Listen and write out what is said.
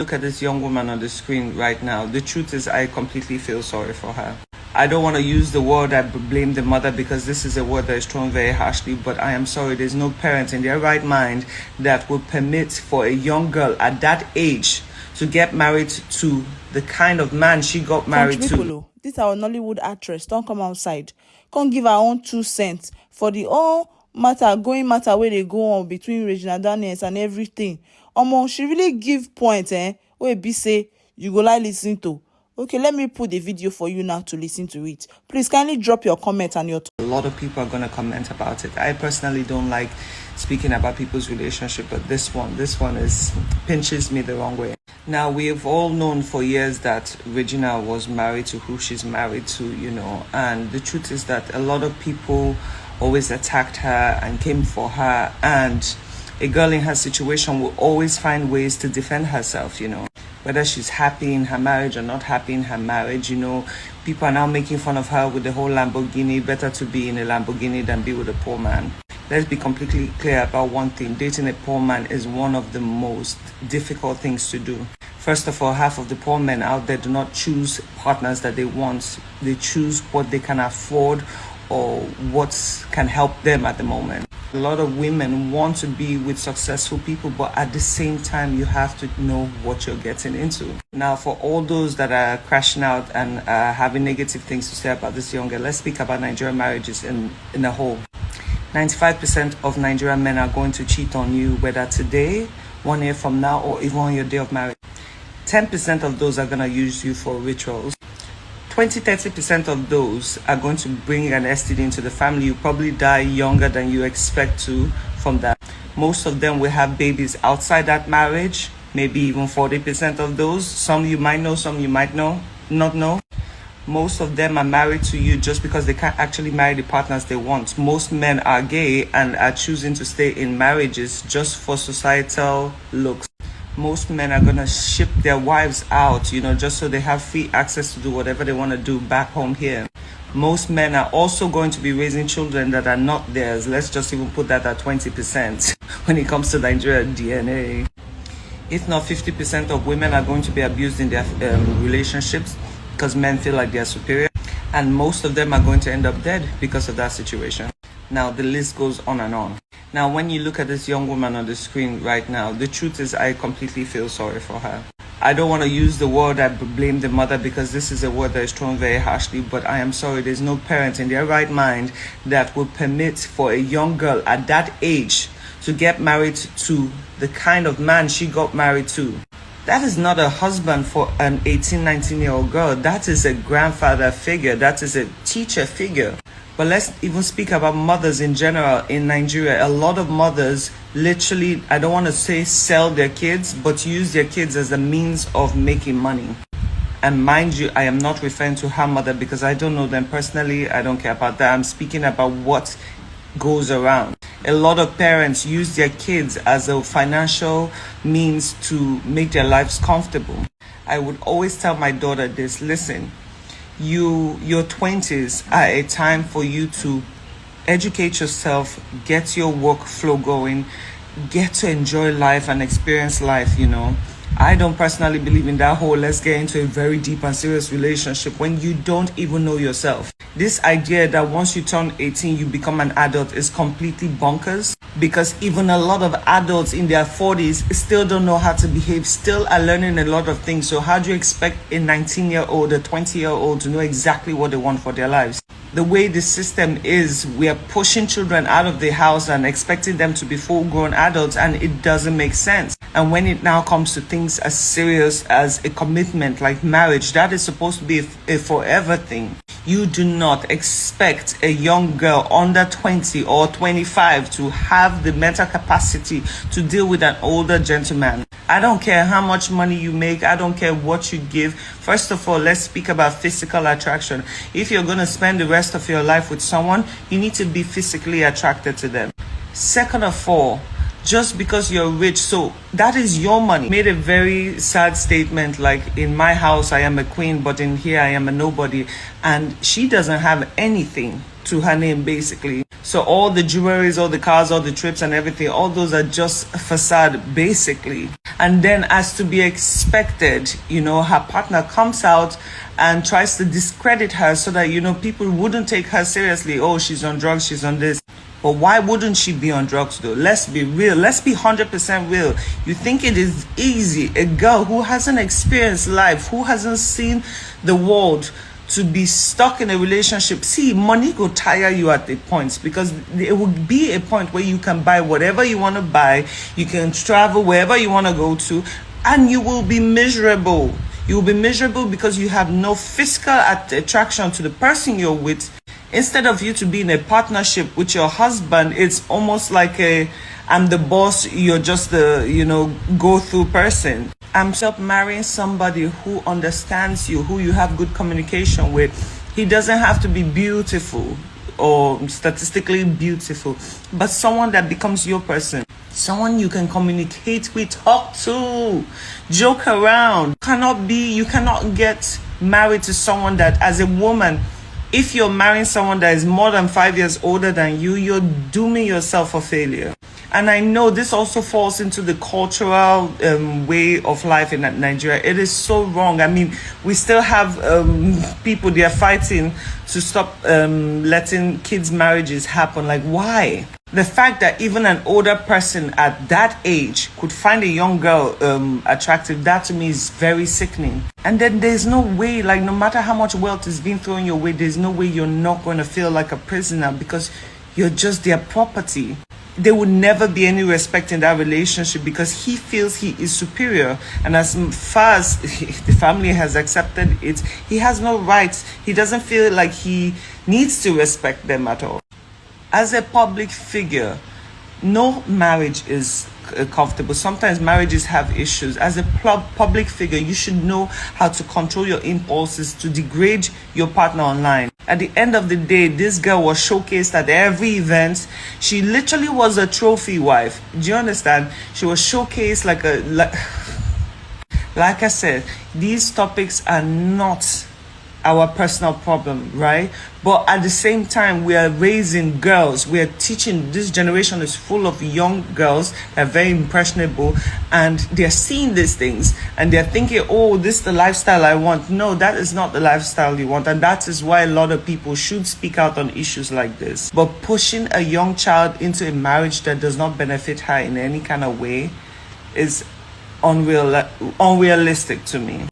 Look at this young woman on the screen right now. The truth is, I completely feel sorry for her. I don't want to use the word I blame the mother, because this is a word that is thrown very harshly, but I am sorry. There's no parent in their right mind that would permit for a young girl at that age to get married to the kind of man she got married to. This our Nollywood actress don't come outside. Can't give her own 2 cents for the all matter where they go on between Regina Daniels and everything. She really give point, where be say you go like listen to. Okay, let me put the video for you now to listen to it. Please kindly drop your comment and your A lot of people are going to comment about it. I personally don't like speaking about people's relationship, but this one pinches me the wrong way. Now, we have all known for years that Regina was married to who she's married to, and the truth is that a lot of people always attacked her and came for her, and a girl in her situation will always find ways to defend herself, whether she's happy in her marriage or not happy in her marriage. People are now making fun of her with the whole Lamborghini. Better to be in a Lamborghini than be with a poor man. Let's be completely clear about one thing. Dating a poor man is one of the most difficult things to do. First of all, half of the poor men out there do not choose partners that they want. They choose what they can afford or what can help them at the moment. A lot of women want to be with successful people, but at the same time, you have to know what you're getting into. Now, for all those that are crashing out and having negative things to say about this young girl, let's speak about Nigerian marriages in a whole. 95% of Nigerian men are going to cheat on you, whether today, 1 year from now, or even on your day of marriage. 10% of those are going to use you for rituals. 20-30% of those are going to bring an STD into the family. You probably die younger than you expect to from that. Most of them will have babies outside that marriage, maybe even 40% of those. Some you might know, some you might not know. Most of them are married to you just because they can't actually marry the partners they want. Most men are gay and are choosing to stay in marriages just for societal looks. Most men are going to ship their wives out, just so they have free access to do whatever they want to do back home here. Most men are also going to be raising children that are not theirs. Let's just even put that at 20% when it comes to Nigerian DNA. If not 50% of women are going to be abused in their relationships because men feel like they're superior. And most of them are going to end up dead because of that situation. Now, the list goes on and on. Now, when you look at this young woman on the screen right now, the truth is, I completely feel sorry for her. I don't want to use the word I blame the mother, because this is a word that is thrown very harshly, but I am sorry. There's no parent in their right mind that would permit for a young girl at that age to get married to the kind of man she got married to. That is not a husband for an 18, 19-year-old girl. That is a grandfather figure. That is a teacher figure. But let's even speak about mothers in general in Nigeria. A lot of mothers literally, I don't want to say sell their kids, but use their kids as a means of making money. And mind you, I am not referring to her mother because I don't know them personally. I don't care about that. I'm speaking about what goes around. A lot of parents use their kids as a financial means to make their lives comfortable. I would always tell my daughter this: listen, your 20s are a time for you to educate yourself, get your workflow going, get to enjoy life and experience life. I don't personally believe in that whole let's get into a very deep and serious relationship when you don't even know yourself. This idea that once you turn 18 you become an adult is completely bonkers, because even a lot of adults in their 40s still don't know how to behave, still are learning a lot of things. So how do you expect a 19-year-old, a 20-year-old to know exactly what they want for their lives? The way the system is, we are pushing children out of the house and expecting them to be full-grown adults, and it doesn't make sense. And when it now comes to things as serious as a commitment like marriage, that is supposed to be a forever thing. You do not expect a young girl under 20 or 25 to have the mental capacity to deal with an older gentleman. I don't care how much money you make. I don't care what you give. First of all, let's speak about physical attraction. If you're going to spend the rest of your life with someone, you need to be physically attracted to them. Second of all, just because you're rich, so that is your money. Made a very sad statement like, in my house I am a queen, but in here I am a nobody. And she doesn't have anything to her name basically. So all the jewelries, all the cars, all the trips and everything, all those are just facade basically. And then, as to be expected, you know, her partner comes out and tries to discredit her so that, you know, people wouldn't take her seriously. Oh, she's on drugs, she's on this. But why wouldn't she be on drugs though? Let's be real. Let's be 100% real. You think it is easy? A girl who hasn't experienced life, who hasn't seen the world, to be stuck in a relationship. See, money will tire you at the point, because it will be a point where you can buy whatever you want to buy. You can travel wherever you want to go to, and you will be miserable. You will be miserable because you have no physical attraction to the person you're with. Instead of you to be in a partnership with your husband, it's almost like I'm the boss, you're just the, you know, go-through person. I'm marrying somebody who understands you, who you have good communication with. He doesn't have to be beautiful or statistically beautiful, but someone that becomes your person. Someone you can communicate with, talk to, joke around. You cannot get married to someone that, as a woman, if you're marrying someone that is more than 5 years older than you, you're dooming yourself for failure. And I know this also falls into the cultural way of life in Nigeria. It is so wrong. I mean, we still have people, they are fighting to stop letting kids' marriages happen. Like, why? The fact that even an older person at that age could find a young girl attractive, that to me is very sickening. And then there's no way, like, no matter how much wealth is being thrown your way, there's no way you're not going to feel like a prisoner, because you're just their property. There would never be any respect in that relationship because he feels he is superior. And as far as the family has accepted it, he has no rights. He doesn't feel like he needs to respect them at all. As a public figure, no marriage is comfortable. Sometimes marriages have issues. As a public figure, you should know how to control your impulses to degrade your partner online. At the end of the day, this girl was showcased at every event. She literally was a trophy wife. Do you understand? She was showcased like I said, these topics are not our personal problem, right? But at the same time, we are raising girls. We are teaching. This generation is full of young girls that are very impressionable, and they're seeing these things and they're thinking, oh, this is the lifestyle I want. No, that is not the lifestyle you want. And that is why a lot of people should speak out on issues like this. But pushing a young child into a marriage that does not benefit her in any kind of way is unrealistic to me.